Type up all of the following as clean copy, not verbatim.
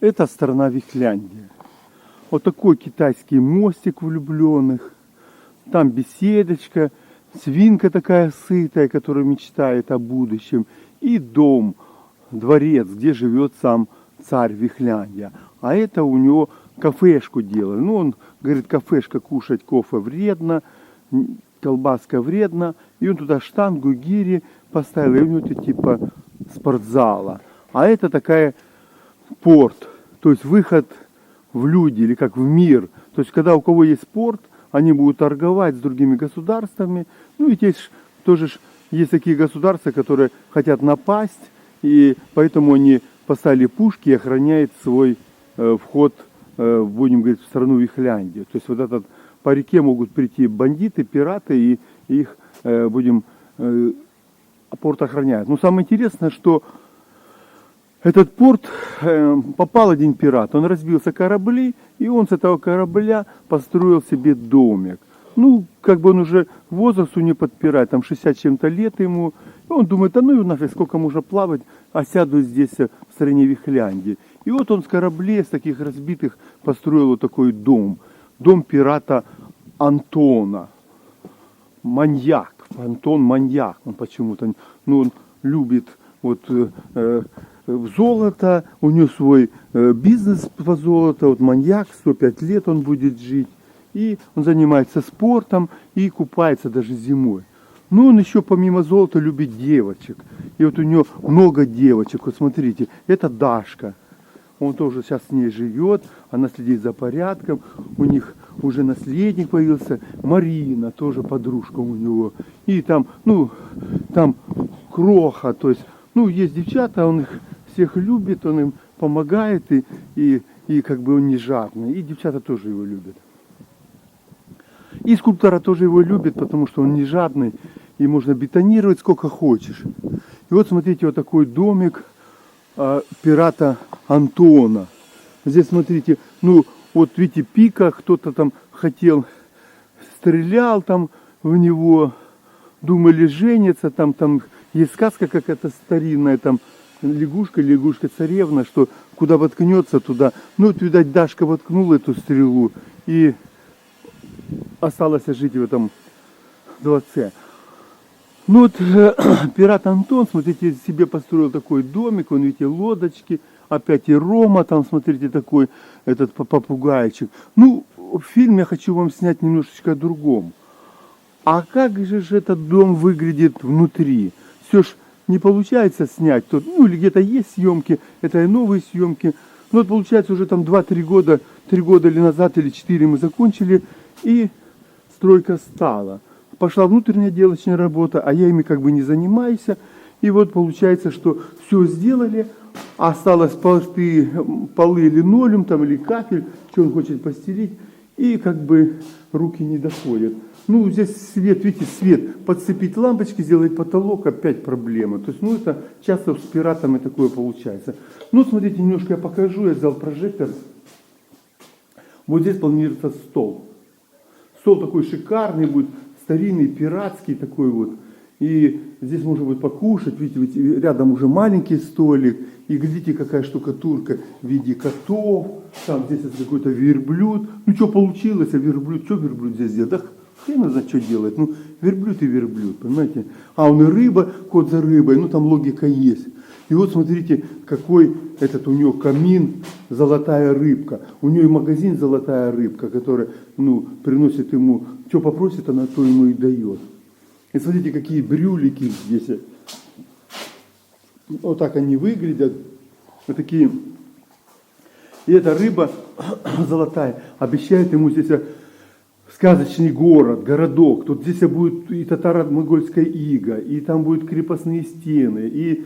Это страна Вихляндия. Вот такой китайский мостик влюбленных. Там беседочка, свинка такая сытая, которая мечтает о будущем. И дом, дворец, где живет сам царь Вихляндия. А это у него кафешку делают. Ну, он говорит, кафешка, кушать кофе вредно, колбаска вредно. И он туда штангу, гири поставил, и у него это типа спортзала. А это такая порт, то есть выход в люди или как в мир. То есть когда у кого есть порт, они будут торговать с другими государствами. Ну и здесь тоже есть такие государства, которые хотят напасть, и поэтому они поставили пушки и охраняют свой вход, будем говорить, в страну Вихляндию. То есть вот этот по реке могут прийти бандиты, пираты, и их будем порт охраняют. Но самое интересное, что этот порт попал один пират, он разбился корабли, и он с этого корабля построил себе домик. Ну, как бы он уже возраст у него подпирает, там 60 чем-то лет ему. И он думает, а ну и нафиг, сколько можно плавать, а сяду здесь в стране Вихляндии. И вот он с кораблей, с таких разбитых, построил вот такой дом. Дом пирата Антона. Маньяк. Антон маньяк. Он почему-то, ну, он любит вот золото, у него свой бизнес по золоту, вот маньяк, 105 лет он будет жить. И он занимается спортом и купается даже зимой. Но он еще помимо золота любит девочек. И вот у него много девочек. Вот смотрите, это Дашка. Он тоже сейчас с ней живет, она следит за порядком. У них уже наследник появился. Марина, тоже подружка у него. И там, ну, там Кроха. То есть, ну, есть девчата, он их всех любит, он им помогает. И как бы он не жадный. И девчата тоже его любят. И скульптора тоже его любит, потому что он не жадный, и можно бетонировать сколько хочешь. И вот смотрите, вот такой домик пирата Антона. Здесь смотрите, ну вот видите, пика, кто-то там хотел, стрелял там в него, думали жениться, там есть сказка какая-то старинная, там лягушка-царевна, что куда воткнется, туда. Ну вот, видать, Дашка воткнула эту стрелу, и осталось жить в этом дворце. Ну вот пират Антон, смотрите, себе построил такой домик, вон видите, лодочки, опять и Рома, там, смотрите, такой этот попугайчик. Ну, фильм я хочу вам снять немножечко о другом. А как же этот дом выглядит внутри? Все ж не получается снять, ну или где-то есть съемки, это и новые съемки. Ну вот получается уже там 2-3 года, 3 года или назад, или 4 мы закончили, и стройка стала. Пошла внутренняя отделочная работа, а я ими как бы не занимаюсь. И вот получается, что все сделали, осталось полы линолеум там, или кафель, что он хочет постелить, и как бы руки не доходят. Ну, здесь свет, видите, свет, подцепить лампочки, сделать потолок, опять проблема. То есть, ну, это часто с пиратами такое получается. Ну, смотрите, немножко я покажу, я взял прожектор. Вот здесь планируется стол. Стол такой шикарный будет, старинный, пиратский такой вот. И здесь можно будет покушать, видите, рядом уже маленький столик. И глядите, какая штукатурка в виде котов. Там здесь какой-то верблюд. Ну, что получилось, а верблюд, что верблюд здесь делает? Да хрен знает, что делает. Ну, верблюд и верблюд, понимаете? А он и рыба, кот за рыбой, ну, там логика есть. И вот смотрите, какой этот у него камин, золотая рыбка. У него и магазин золотая рыбка, которая, ну, приносит ему, что попросит, она то ему и дает. И смотрите, какие брюлики здесь. Вот так они выглядят. Вот такие. И эта рыба золотая обещает ему здесь сказочный городок. Тут здесь будет и татаро-монгольская ига, и там будут крепостные стены, и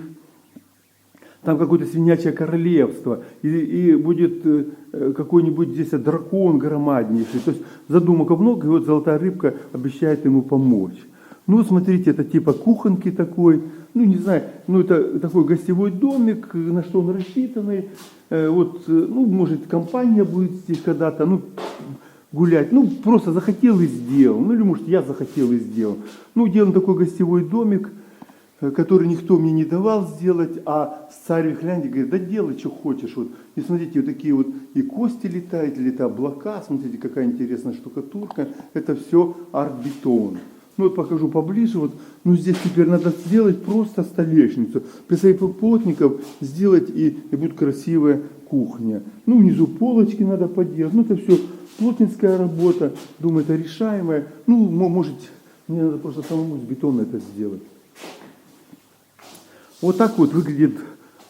там какое-то свинячье королевство, и будет какой-нибудь здесь дракон громаднейший. То есть задумок много, и вот золотая рыбка обещает ему помочь. Ну, смотрите, это типа кухонки такой, ну, не знаю, ну, это такой гостевой домик, на что он рассчитанный. Вот, ну, может, компания будет здесь когда-то, ну, гулять. Ну, просто захотел и сделал. Ну, или, может, я захотел и сделал. Ну, делаем такой гостевой домик. который никто мне не давал сделать, а царь Вихляндии говорит, да делай, что хочешь. Вот. И смотрите, вот такие вот и кости летают, летают облака, смотрите, какая интересная штукатурка. Это все арт-бетон. Ну вот покажу поближе. Вот. Ну здесь теперь надо сделать просто столешницу. При своих плотников сделать и будет красивая кухня. Ну внизу полочки надо поделать. Ну это все плотницкая работа. Думаю, это решаемая. Ну может, мне надо просто самому с бетона это сделать. Вот так вот выглядит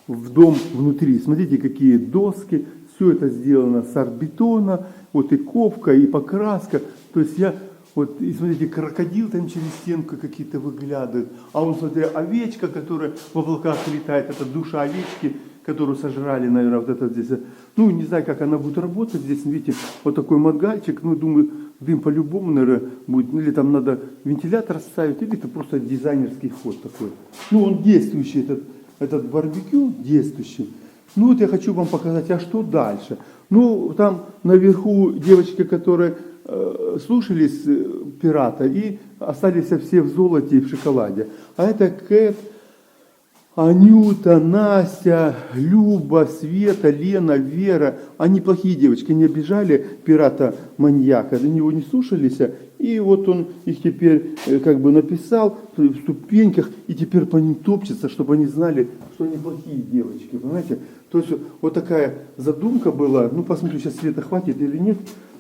в дом внутри. Смотрите, какие доски. Все это сделано с арт-бетона. Вот и ковка, и покраска. То есть я... Вот, и смотрите, крокодил там через стенку какие-то выглядывает. А он, смотрите, овечка, которая в облаках летает. Это душа овечки, которую сожрали, наверное, вот это здесь. Ну, не знаю, как она будет работать. Здесь, видите, вот такой мангальчик. Ну, думаю, дым по-любому, наверное, будет. Или там надо вентилятор ставить, или это просто дизайнерский ход такой. Ну, он действующий, этот барбекю действующий. Ну, вот я хочу вам показать, а что дальше? Ну, там наверху девочки, которые слушались пирата и остались все в золоте и в шоколаде. А это Кэт, Анюта, Настя, Люба, Света, Лена, Вера. Они плохие девочки, не обижали пирата-маньяка, до него не слушались. И вот он их теперь как бы написал в ступеньках, и теперь по ним топчется, чтобы они знали, что они плохие девочки. Понимаете? То есть вот такая задумка была. Ну, посмотрю, сейчас света хватит или нет.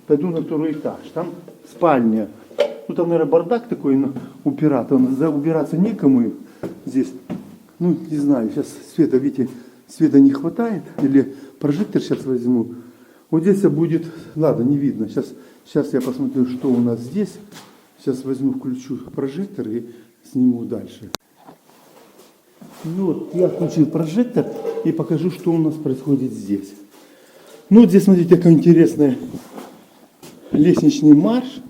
Пойду на второй этаж. Там спальня. Ну, там, наверное, бардак такой у пирата. Убираться некому здесь. Ну, не знаю, сейчас света, видите, света не хватает. Или прожектор сейчас возьму. Вот здесь будет, ладно, не видно. Сейчас я посмотрю, что у нас здесь. Сейчас возьму, включу прожектор и сниму дальше. Ну, вот я включил прожектор и покажу, что у нас происходит здесь. Ну, вот здесь, смотрите, какая интересная лестничный марш.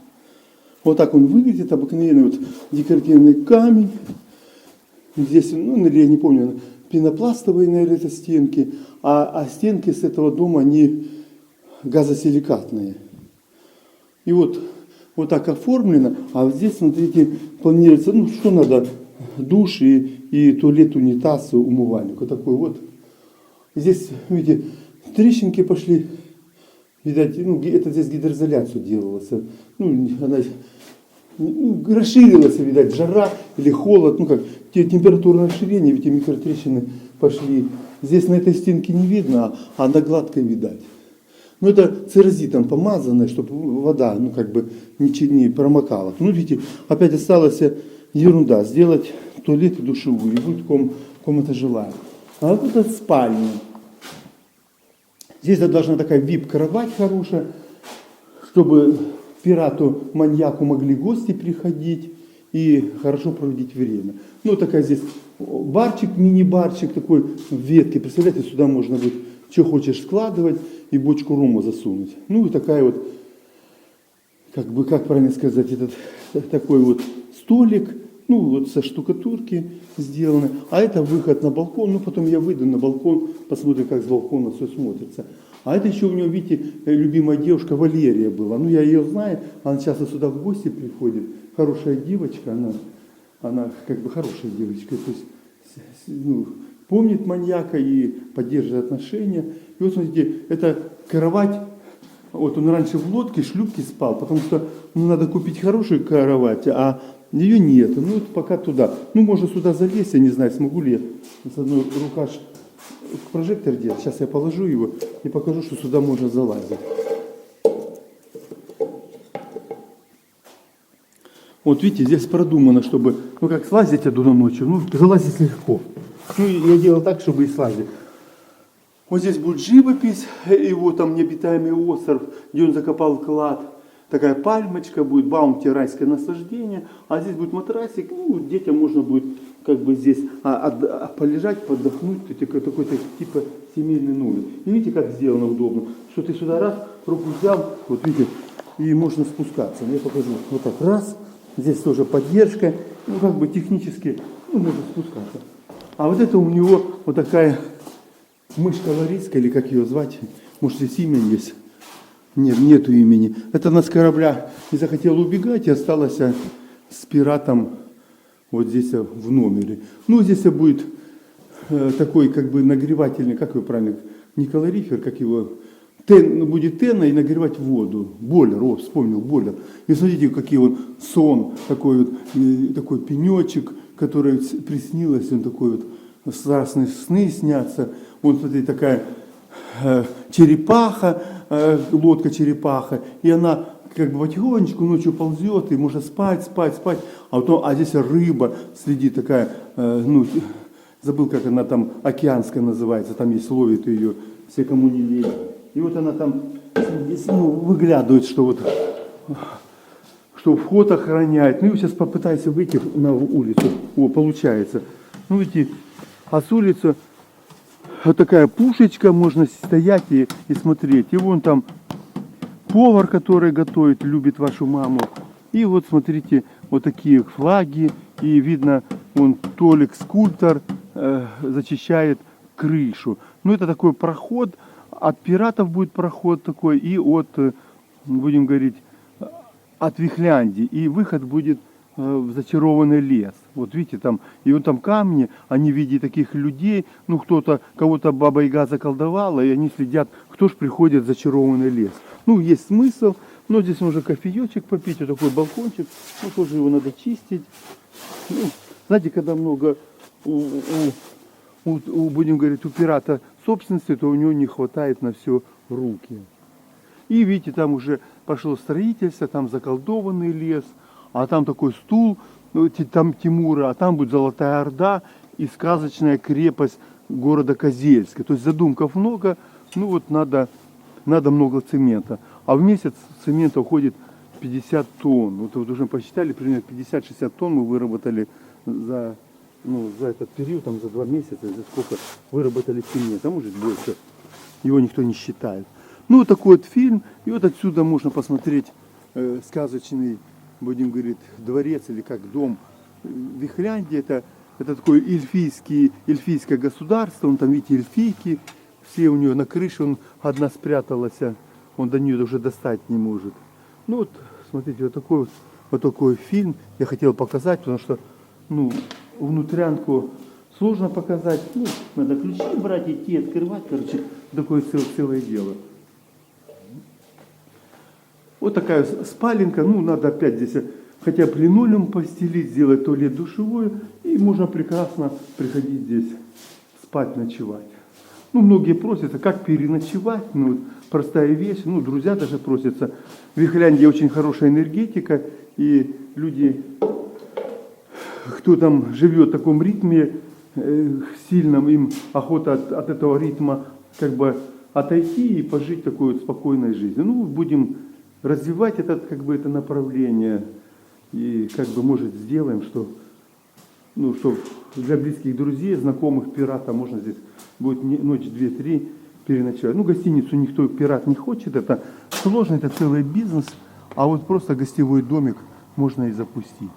Вот так он выглядит, обыкновенный вот декоративный камень. Здесь, ну, я не помню, пенопластовые, наверное, это стенки. А стенки с этого дома, они газосиликатные. И вот так оформлено. А здесь, смотрите, планируется, ну, что надо, душ и туалет, унитаз, умывальник. Вот такой вот. Здесь, видите, трещинки пошли. Видать, ну, это здесь гидроизоляцию делалось. Ну, она расширилась, видать, жара или холод. Ну, как температурное расширение, ведь микротрещины пошли. Здесь на этой стенке не видно, а на гладкой видать. Ну, это церозитом помазанное, чтобы вода, ну, как бы не промокала. Ну, видите, опять осталась ерунда. Сделать туалет и душевую. И будет комната жилая. А вот это спальня. Здесь должна такая вип-кровать хорошая, чтобы пирату-маньяку могли гости приходить и хорошо проводить время. Ну, такая здесь барчик, мини-барчик такой в ветке. Представляете, сюда можно будет, что хочешь, складывать и бочку рома засунуть. Ну, и такая вот, как бы, как правильно сказать, такой вот столик, ну, вот со штукатурки сделаны. А это выход на балкон. Ну, потом я выйду на балкон, посмотрим, как с балкона все смотрится. А это еще у него, видите, любимая девушка Валерия была. Ну, я ее знаю, она часто сюда в гости приходит. Хорошая девочка, она как бы хорошая девочка. То есть, ну, помнит маньяка и поддерживает отношения. И вот, смотрите, это кровать. Вот он раньше в лодке, шлюпке спал, потому что надо купить хорошую кровать, а ее нет. Ну, вот пока туда. Ну, можно сюда залезть, я не знаю, смогу ли я с одной рукой прожектор делать. Сейчас я положу его и покажу, что сюда можно залазить. Вот видите, здесь продумано, чтобы, ну, как слазить оттуда ночью, ну, залазить легко. Ну, я делал так, чтобы и слазить. Вот здесь будет живопись, его там необитаемый остров, где он закопал клад. Такая пальмочка будет, баунти, райское наслаждение. А здесь будет матрасик, ну, детям можно будет как бы здесь полежать, подохнуть. Такой типа семейный номер. И видите, как сделано удобно. Что ты сюда раз, руку взял, вот видите, и можно спускаться. Я покажу. Вот так, раз. Здесь тоже поддержка. Ну, как бы технически, ну, можно спускаться. А вот это у него вот такая мышка ларийская, или как ее звать. Может, здесь имя есть. Нет, нету имени. Это она с корабля не захотела убегать и осталась с пиратом вот здесь в номере. Ну, здесь будет такой как бы нагревательный, как его правильно, не калорифер, как его, будет тена и нагревать воду. Бойлер, вспомнил, бойлер. И смотрите, какие он сон, такой вот, такой пенечек, который приснилось, он такой вот, страстные сны снятся. Вот, смотрите, такая черепаха, лодка-черепаха, и она как бы потихонечку ночью ползет, и можно спать. А здесь рыба следит такая, забыл, как она там, океанская называется, там есть, ловит ее, все, кому не лень. И вот она там выглядывает, что вход охраняет. Ну и сейчас попытаюсь выйти на улицу. Получается. Ну, видите, а с улицы вот такая пушечка, можно стоять и смотреть. И вон там повар, который готовит, любит вашу маму. И вот смотрите, вот такие флаги. И видно, вон Толик, скульптор, зачищает крышу. Ну, это такой проход. От пиратов будет проход такой. И от, будем говорить, от Вихляндии. И выход будет в зачарованный лес. Вот видите, там, и вот там камни, они в виде таких людей, ну кого-то Баба Яга заколдовала, и они следят, кто ж приходит в зачарованный лес. Ну, есть смысл, но здесь можно кофеечек попить, вот такой балкончик, ну, тоже его надо чистить. Ну, знаете, когда много, будем говорить, у пирата собственности, то у него не хватает на все руки. И видите, там уже пошло строительство, там заколдованный лес, а там такой стул, там Тимура, а там будет Золотая Орда и сказочная крепость города Козельска. То есть задумков много, ну вот надо много цемента. А в месяц цемента уходит 50 тонн. Вот вы уже посчитали, примерно 50-60 тонн мы выработали за этот период, там, за 2 месяца, за сколько выработали цемента, а может больше. Его никто не считает. Ну, вот такой вот фильм, и вот отсюда можно посмотреть сказочный, будем говорить, дворец или как дом Вихляндии. Это такое эльфийское государство, он там, видите, эльфийки, все у нее на крыше, одна спряталась, он до нее уже достать не может. Ну вот, смотрите, вот такой фильм я хотел показать, потому что, внутрянку сложно показать, надо ключи брать, идти, открывать, короче, такое целое дело. Вот такая спаленка, надо опять здесь хотя бы линолеум постелить, сделать туалет душевой, и можно прекрасно приходить здесь спать, ночевать. Многие просятся, как переночевать, простая вещь, друзья даже просятся. В Вихляндии очень хорошая энергетика, и люди, кто там живет в таком ритме сильном, им охота от этого ритма как бы отойти и пожить такой вот спокойной жизнью. Будем развивать это направление и может сделаем, что для близких друзей, знакомых пирата можно здесь будет ночь, 2-3 переночевать. Гостиницу никто, пират, не хочет, это сложно, это целый бизнес, а вот просто гостевой домик можно и запустить.